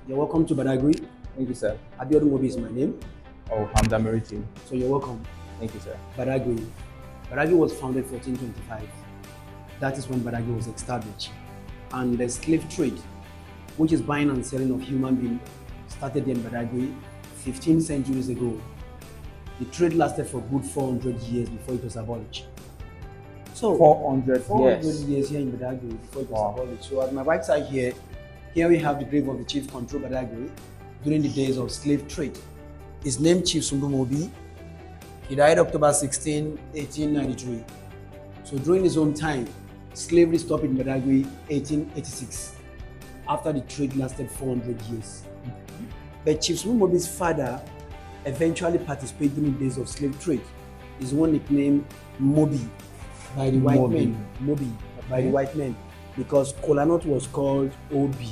You're welcome to Badagry. Thank you, sir. Abiodun Mobi is my name. Oh, I'm Damiriti. So you're welcome. Thank you, sir. Badagry. Badagry was founded 1425. That is when Badagry was established. And the slave trade, which is buying and selling of human beings, started in Badagry 15 centuries ago. The trade lasted for good 400 years before it was abolished. So 400 years here in Badagry before it was abolished. So at my right side here we have the grave of the chief control Badagry during the days of slave trade. His name Chief Sumbu Mobi. He died October 16, 1893. So during his own time, slavery stopped in Badagry 1886 after the trade lasted 400 years. But Chief Sumbu Mobi's father eventually participated in the days of slave trade. His one nickname Mobi by the white men. Mobi by the white men, because kola nut was called Obi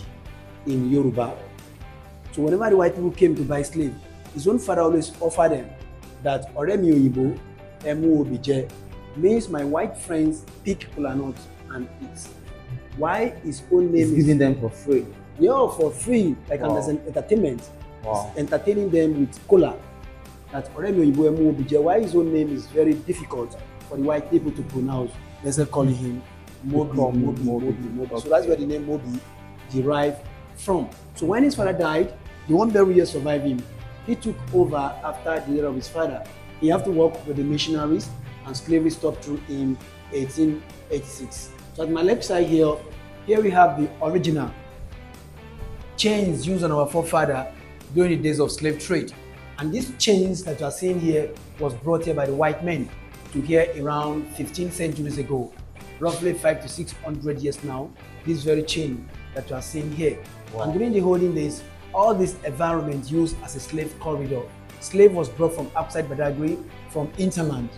in Yoruba. So whenever the white people came to buy slave, his own father always offered them that Oremi Oyibo, Emu Obije, means my white friends pick kola nut and eat. Why his own name is giving them for free? Yeah, for free, like as an entertainment. Entertaining them with kola. That Oremi Oyibo, Emu Obije. Why his own name is very difficult for the white people to pronounce. Let's say calling him Mobi. Okay. So that's where the name Mobi derived from. So when his father died, the one very year survived him. He took over after the death of his father. He had to work with the missionaries, and slavery stopped through in 1886. So at my left side here we have the original chains used on our forefather during the days of slave trade. And these chains that you are seeing here was brought here by the white men to here around 15 centuries ago, roughly 500 to 600 years now, this very chain that you are seeing here. And during the holding days, all this environment used as a slave corridor. Slave was brought from outside Badagry, from interland,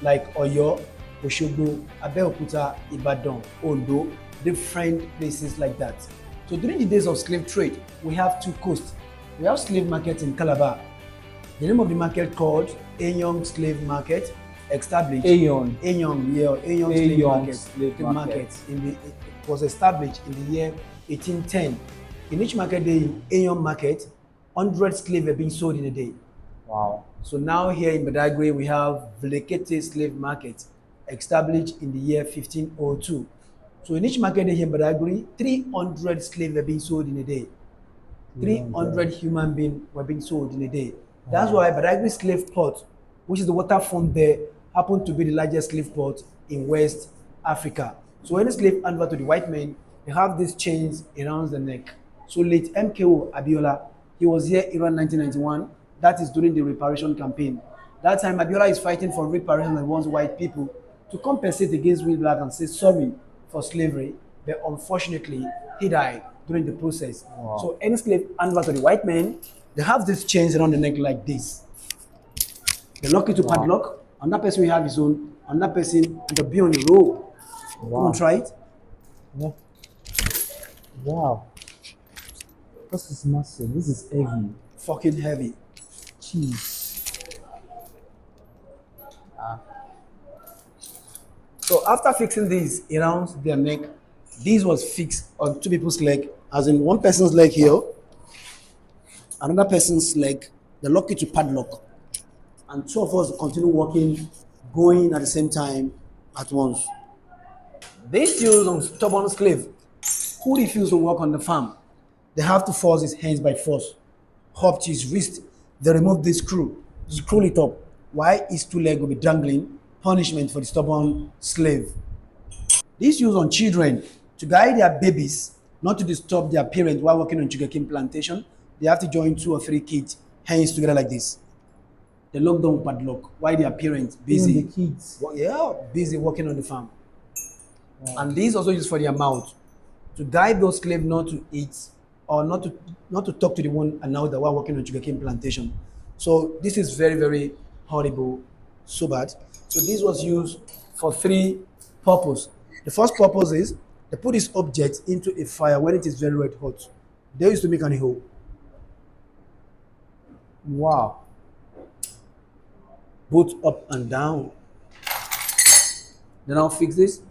like Oyo, Oshogbo, Abeokuta, Ibadan, Ondo, different places like that. So during the days of slave trade, we have two coasts. We have slave market in Calabar. The name of the market called Enyong Slave Market, established. Enyong Slave Market. It was established in the year 1810. In each market day in Enyong Market, 100 slaves were being sold in a day. Wow. So now here in Badagry, we have Vlekete Slave Market, established in the year 1502. So in each market day here in Badagry, 300 slaves were being sold in a day. 300 human beings were being sold in a day. That's why Badagry Slave Port, which is the waterfront there, happened to be the largest slave port in West Africa. So when a slave handed over to the white men, they have these chains around the neck. So late MKO Abiola, he was here around 1991. That is during the reparation campaign. That time Abiola is fighting for reparation and wants white people to compensate against we black and say sorry for slavery. But unfortunately, he died during the process. So any slave handed over to the white men, they have these chains around the neck like this. They lock it to padlock. Another person will have his own. Another person will be on the road. Come on, try it. Wow. This is massive. This is heavy. Fucking heavy. Jeez. So after fixing these around their neck, this was fixed on two people's leg, as in one person's leg here, another person's leg. They lock it to padlock. And two of us continue walking, going at the same time at once. They still on stubborn slave who refuse to work on the farm. They have to force his hands by force, up to his wrist. They remove this screw it up. Why his two legs will be dangling? Punishment for the stubborn slave. This used on children to guide their babies not to disturb their parents while working on sugarcane plantation. They have to join 2 or 3 kids, hands together like this. They lock down padlock while their parents busy. Even the kids. Busy working on the farm. And this also used for their mouth to guide those slaves not to eat or not to talk to the one another while working on sugarcane plantation. So this is very, very horrible, so bad. So this was used for 3 purposes. The first purpose is they put this object into a fire when it is very red hot. They used to make an hole. Wow. Both up and down. Then I'll fix this.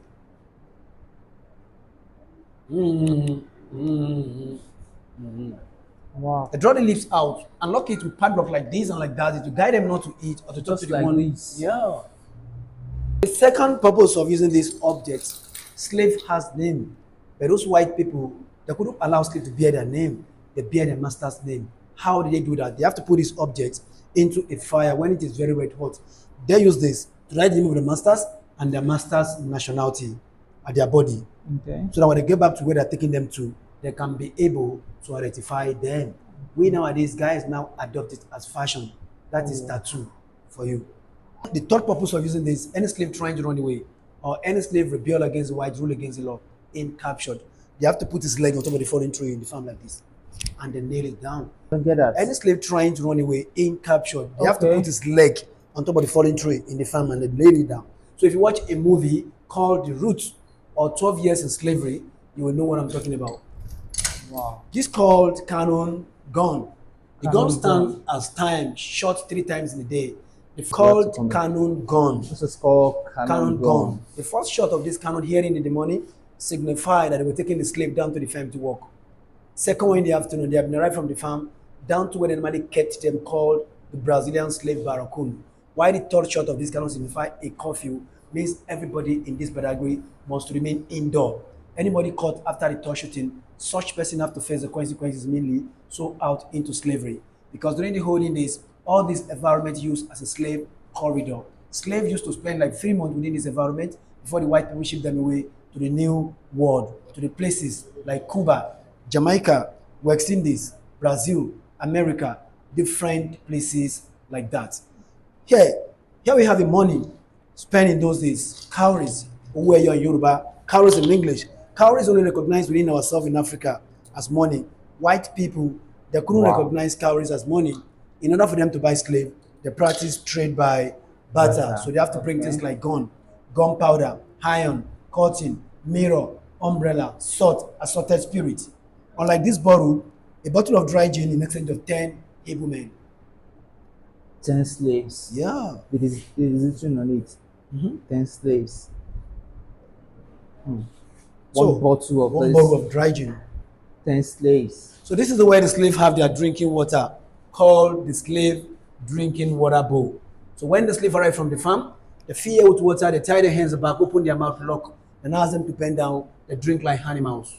Wow. They draw the leaves out and lock it with padlock like this and like that to guide them not to eat or to talk to Just the like one. this. Yeah. The second purpose of using these objects, slave has name. But those white people, they couldn't allow slave to bear their name. They bear their master's name. How did they do that? They have to put these objects into a fire when it is very red hot. They use this to write the name of the masters and their master's nationality at their body. Okay. So that when they get back to where they're taking them to, they can be able to identify them. We nowadays, guys now adopt it as fashion. That is tattoo for you. The third purpose of using this, any slave trying to run away or any slave rebel against the white, rule against the law, in captured, they have to put his leg on top of the fallen tree in the farm like this and then nail it down. Don't get that. Any slave trying to run away, in captured, they have to Okay. put his leg on top of the fallen tree in the farm and then nail it down. So if you watch a movie called The Root or 12 Years in Slavery, you will know what I'm talking about. Wow. This called cannon gun. The gun Cannon stands gun. as time, shot 3 times in a day. It's to called comment. cannon gun. This is called Cannon gun. The first shot of this cannon hearing in the morning signified that they were taking the slave down to the farm to work. Second one in the afternoon, they have been arrived from the farm down to where they normally kept them called the Brazilian slave barracoon. Why the third shot of this cannon signify a curfew means everybody in this category must remain indoor. Anybody caught after the third shooting, such person have to face the consequences, mainly sold out into slavery. Because during the holding days, all this environment used as a slave corridor. Slaves used to spend like 3 months within this environment before the white people shipped them away to the new world, to the places like Cuba, Jamaica, West Indies, Brazil, America, different places like that. Here we have the money spent in those days. Cowries, where you're in Yoruba, cowries in English. Cowries only recognized within ourselves in Africa as money. White people, they couldn't Wow. recognize cowries as money. In order for them to buy slave, they practice trade by barter. Barter. So they have to bring Okay. things like gunpowder, iron, cotton, mirror, umbrella, salt, assorted spirit. Unlike this bottle, a bottle of dry gin in exchange of 10 able men. 10 slaves. Yeah. It is written on it. 10 slaves. So, One bottle of one this. bottle of dry gin. 10 slaves. So this is the way the slave have their drinking water, called the slave drinking water bowl. So when the slave arrive from the farm, they fill with water, they tie their hands back, open their mouth, lock, and ask them to bend down, they drink like animals.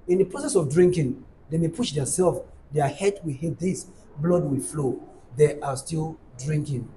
In the process of drinking, they may push themselves, their head will hit this, blood will flow. They are still drinking.